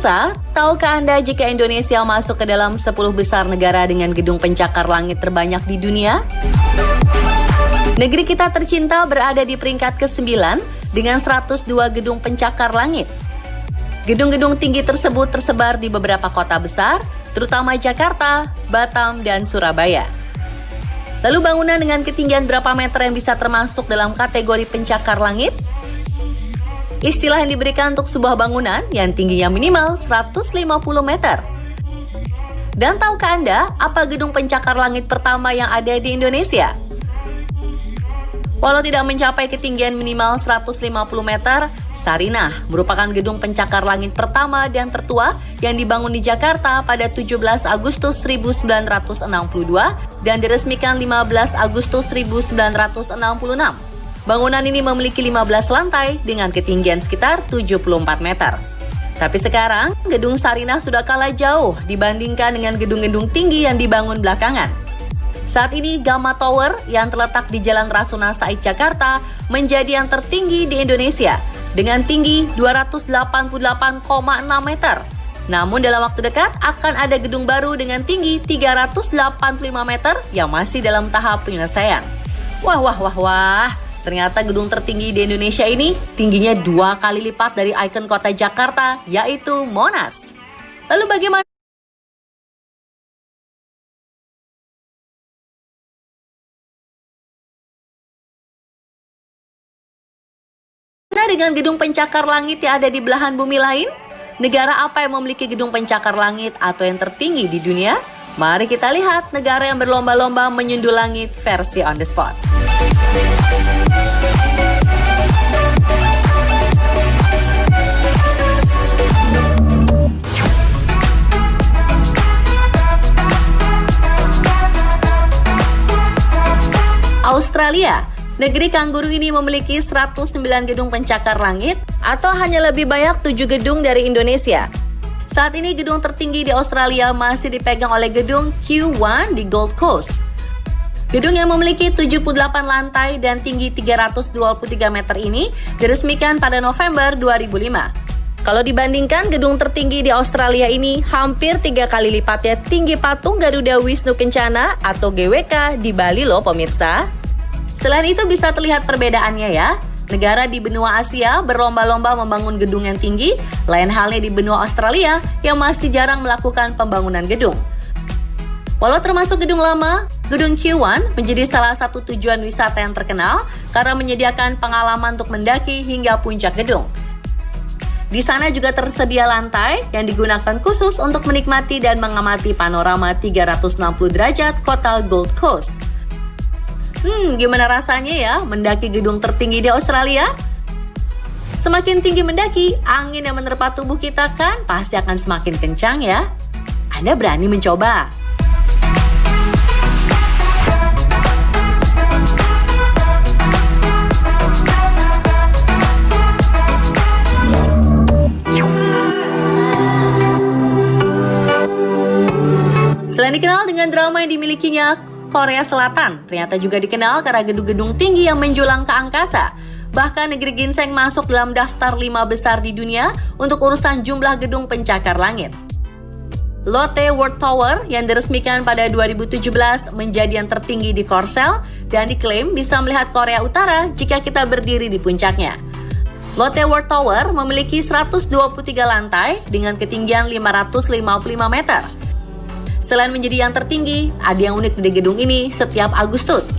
Pemirsa, tahukah Anda jika Indonesia masuk ke dalam 10 besar negara dengan gedung pencakar langit terbanyak di dunia? Negeri kita tercinta berada di peringkat ke-9 dengan 102 gedung pencakar langit. Gedung-gedung tinggi tersebut tersebar di beberapa kota besar, terutama Jakarta, Batam, dan Surabaya. Lalu bangunan dengan ketinggian berapa meter yang bisa termasuk dalam kategori pencakar langit? Istilah yang diberikan untuk sebuah bangunan yang tingginya minimal 150 meter. Dan tahukah Anda apa gedung pencakar langit pertama yang ada di Indonesia? Walau tidak mencapai ketinggian minimal 150 meter, Sarinah merupakan gedung pencakar langit pertama dan tertua yang dibangun di Jakarta pada 17 Agustus 1962 dan diresmikan 15 Agustus 1966. Bangunan ini memiliki 15 lantai dengan ketinggian sekitar 74 meter. Tapi sekarang, gedung Sarinah sudah kalah jauh dibandingkan dengan gedung-gedung tinggi yang dibangun belakangan. Saat ini, Gamma Tower yang terletak di Jalan Rasuna Said, Jakarta, menjadi yang tertinggi di Indonesia dengan tinggi 288,6 meter. Namun dalam waktu dekat akan ada gedung baru dengan tinggi 385 meter yang masih dalam tahap penyelesaian. Wah. Ternyata gedung tertinggi di Indonesia ini tingginya 2 kali lipat dari ikon kota Jakarta, yaitu Monas. Lalu bagaimana dengan gedung pencakar langit yang ada di belahan bumi lain? Negara apa yang memiliki gedung pencakar langit atau yang tertinggi di dunia? Mari kita lihat negara yang berlomba-lomba menyundul langit versi on the spot. Australia. Negeri kanguru ini memiliki 109 gedung pencakar langit atau hanya lebih banyak 7 gedung dari Indonesia. Saat ini gedung tertinggi di Australia masih dipegang oleh gedung Q1 di Gold Coast. Gedung yang memiliki 78 lantai dan tinggi 323 meter ini diresmikan pada November 2005. Kalau dibandingkan, gedung tertinggi di Australia ini hampir 3 kali lipatnya tinggi patung Garuda Wisnu Kencana atau GWK di Bali loh pemirsa. Selain itu bisa terlihat perbedaannya ya. Negara di benua Asia berlomba-lomba membangun gedung yang tinggi, lain halnya di benua Australia yang masih jarang melakukan pembangunan gedung. Walau termasuk gedung lama, gedung Q1 menjadi salah satu tujuan wisata yang terkenal karena menyediakan pengalaman untuk mendaki hingga puncak gedung. Di sana juga tersedia lantai yang digunakan khusus untuk menikmati dan mengamati panorama 360 derajat kota Gold Coast. Gimana rasanya ya mendaki gedung tertinggi di Australia? Semakin tinggi mendaki, angin yang menerpa tubuh kita kan pasti akan semakin kencang ya. Anda berani mencoba? Selain dikenal dengan drama yang dimilikinya, Korea Selatan ternyata juga dikenal karena gedung-gedung tinggi yang menjulang ke angkasa. Bahkan negeri ginseng masuk dalam daftar 5 besar di dunia untuk urusan jumlah gedung pencakar langit. Lotte World Tower yang diresmikan pada 2017 menjadi yang tertinggi di Korsel dan diklaim bisa melihat Korea Utara jika kita berdiri di puncaknya. Lotte World Tower memiliki 123 lantai dengan ketinggian 555 meter. Selain menjadi yang tertinggi, ada yang unik di gedung ini setiap Agustus.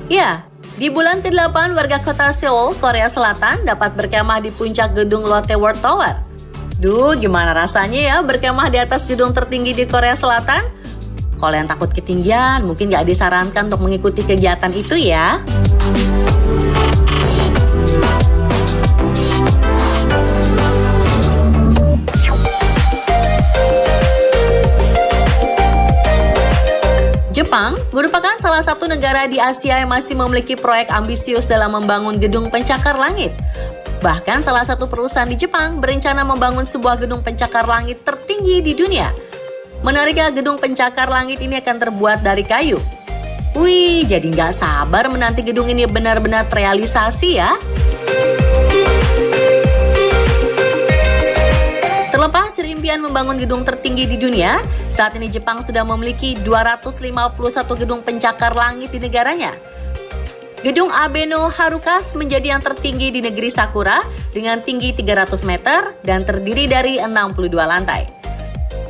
Ya, di bulan ke-8 warga kota Seoul, Korea Selatan dapat berkemah di puncak gedung Lotte World Tower. Duh, gimana rasanya ya berkemah di atas gedung tertinggi di Korea Selatan? Kalau yang takut ketinggian, mungkin gak disarankan untuk mengikuti kegiatan itu ya. Jepang merupakan salah satu negara di Asia yang masih memiliki proyek ambisius dalam membangun gedung pencakar langit. Bahkan salah satu perusahaan di Jepang berencana membangun sebuah gedung pencakar langit tertinggi di dunia. Menariknya, gedung pencakar langit ini akan terbuat dari kayu. Wih, jadi nggak sabar menanti gedung ini benar-benar terrealisasi ya. Terlepas dari impian membangun gedung tertinggi di dunia, saat ini Jepang sudah memiliki 251 gedung pencakar langit di negaranya. Gedung Abeno Harukas menjadi yang tertinggi di negeri Sakura dengan tinggi 300 meter dan terdiri dari 62 lantai.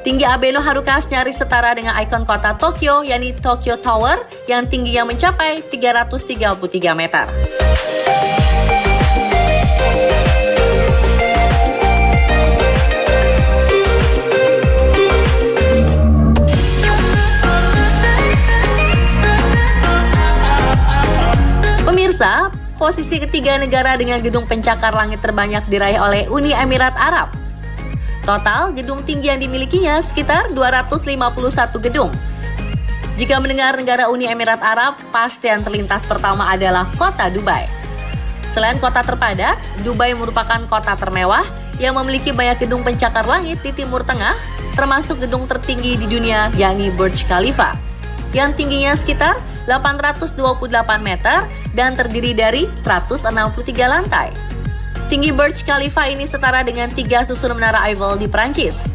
Tinggi Abeno Harukas nyaris setara dengan ikon kota Tokyo, yakni Tokyo Tower yang tingginya mencapai 333 meter. Pemirsa, posisi ketiga negara dengan gedung pencakar langit terbanyak diraih oleh Uni Emirat Arab. Total gedung tinggi yang dimilikinya sekitar 251 gedung. Jika mendengar negara Uni Emirat Arab, pasti yang terlintas pertama adalah kota Dubai. Selain kota terpadat, Dubai merupakan kota termewah yang memiliki banyak gedung pencakar langit di Timur Tengah, termasuk gedung tertinggi di dunia yakni Burj Khalifa, yang tingginya sekitar 828 meter dan terdiri dari 163 lantai. Tinggi Burj Khalifa ini setara dengan 3 susun menara Eiffel di Prancis.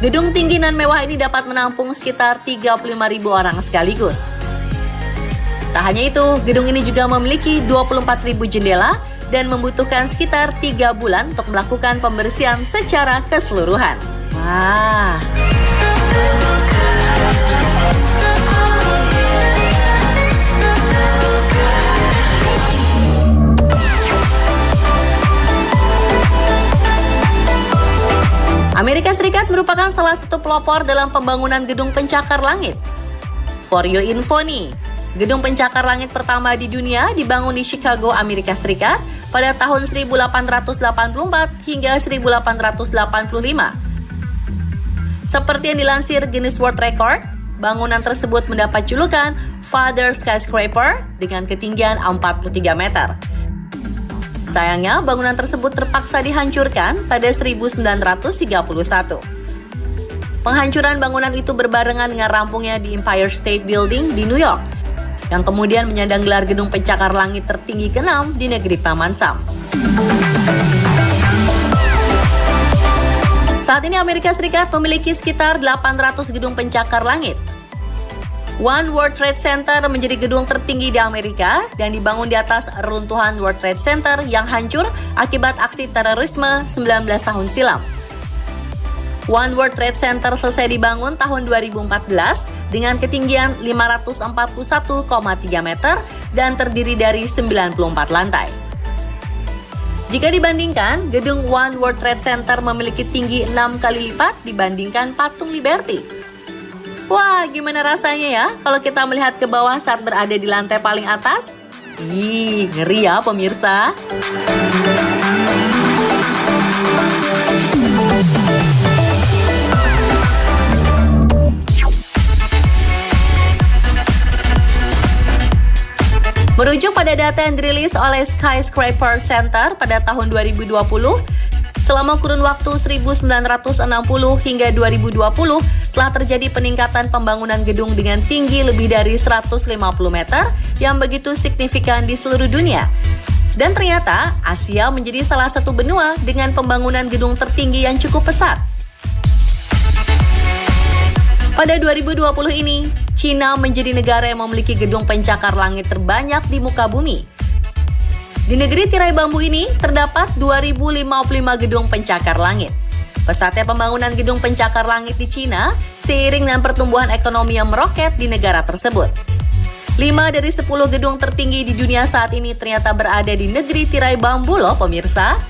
Gedung tinggi nan mewah ini dapat menampung sekitar 35.000 orang sekaligus. Tak hanya itu, gedung ini juga memiliki 24.000 jendela dan membutuhkan sekitar 3 bulan untuk melakukan pembersihan secara keseluruhan. Wah. Amerika Serikat merupakan salah satu pelopor dalam pembangunan gedung pencakar langit. For your info nih, gedung pencakar langit pertama di dunia dibangun di Chicago, Amerika Serikat pada tahun 1884 hingga 1885. Seperti yang dilansir Guinness World Record, bangunan tersebut mendapat julukan Father Skyscraper dengan ketinggian 43 meter. Sayangnya, bangunan tersebut terpaksa dihancurkan pada 1931. Penghancuran bangunan itu berbarengan dengan rampungnya di Empire State Building di New York, yang kemudian menyandang gelar gedung pencakar langit tertinggi ke-6 di negeri Paman Sam. Saat ini Amerika Serikat memiliki sekitar 800 gedung pencakar langit. One World Trade Center menjadi gedung tertinggi di Amerika dan dibangun di atas runtuhan World Trade Center yang hancur akibat aksi terorisme 19 tahun silam. One World Trade Center selesai dibangun tahun 2014 dengan ketinggian 541,3 meter dan terdiri dari 94 lantai. Jika dibandingkan, gedung One World Trade Center memiliki tinggi 6 kali lipat dibandingkan Patung Liberty. Wah, gimana rasanya ya kalau kita melihat ke bawah saat berada di lantai paling atas? Ih, ngeri ya pemirsa. Merujuk pada data yang dirilis oleh Skyscraper Center pada tahun 2020, selama kurun waktu 1960 hingga 2020 telah terjadi peningkatan pembangunan gedung dengan tinggi lebih dari 150 meter yang begitu signifikan di seluruh dunia. Dan ternyata Asia menjadi salah satu benua dengan pembangunan gedung tertinggi yang cukup pesat. Pada 2020 ini, Cina menjadi negara yang memiliki gedung pencakar langit terbanyak di muka bumi. Di negeri tirai bambu ini terdapat 2.055 gedung pencakar langit. Pesatnya pembangunan gedung pencakar langit di Cina seiring dengan pertumbuhan ekonomi yang meroket di negara tersebut. 5 dari 10 gedung tertinggi di dunia saat ini ternyata berada di negeri tirai bambu loh pemirsa.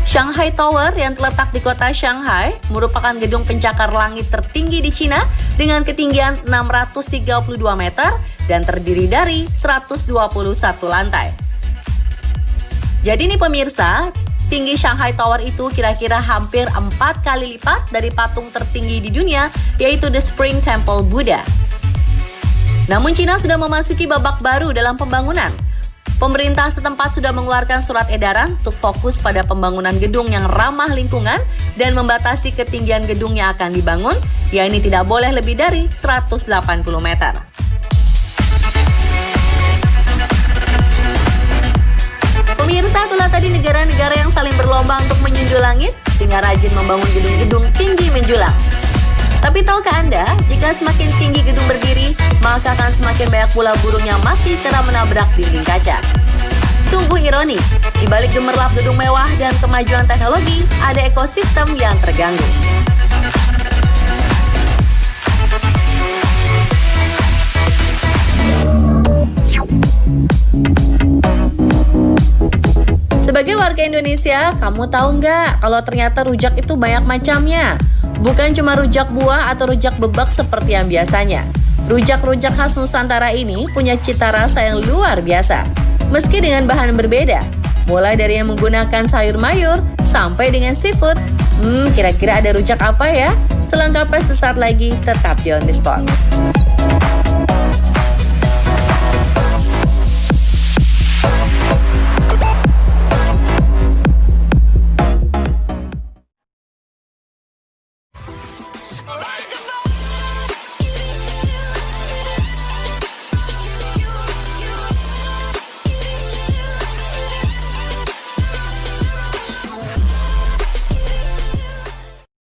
Shanghai Tower yang terletak di kota Shanghai merupakan gedung pencakar langit tertinggi di Cina dengan ketinggian 632 meter dan terdiri dari 121 lantai. Jadi nih pemirsa, tinggi Shanghai Tower itu kira-kira hampir 4 kali lipat dari patung tertinggi di dunia, yaitu The Spring Temple Buddha. Namun Cina sudah memasuki babak baru dalam pembangunan. Pemerintah setempat sudah mengeluarkan surat edaran untuk fokus pada pembangunan gedung yang ramah lingkungan dan membatasi ketinggian gedung yang akan dibangun, yakni tidak boleh lebih dari 180 meter. Pemirsa, itulah tadi negara-negara yang saling berlomba untuk menjunjung langit dengan rajin membangun gedung-gedung tinggi menjulang. Tapi tahukah Anda, jika semakin tinggi gedung berdiri, maka akan semakin banyak pula burung yang mati karena menabrak dinding kaca. Sungguh ironi, di balik gemerlap gedung mewah dan kemajuan teknologi, ada ekosistem yang terganggu. Sebagai warga Indonesia, kamu tahu nggak kalau ternyata rujak itu banyak macamnya? Bukan cuma rujak buah atau rujak bebek seperti yang biasanya. Rujak-rujak khas Nusantara ini punya cita rasa yang luar biasa. Meski dengan bahan berbeda, mulai dari yang menggunakan sayur mayur sampai dengan seafood. Kira-kira ada rujak apa ya? Selengkapnya sesaat lagi, tetap di On The Spot.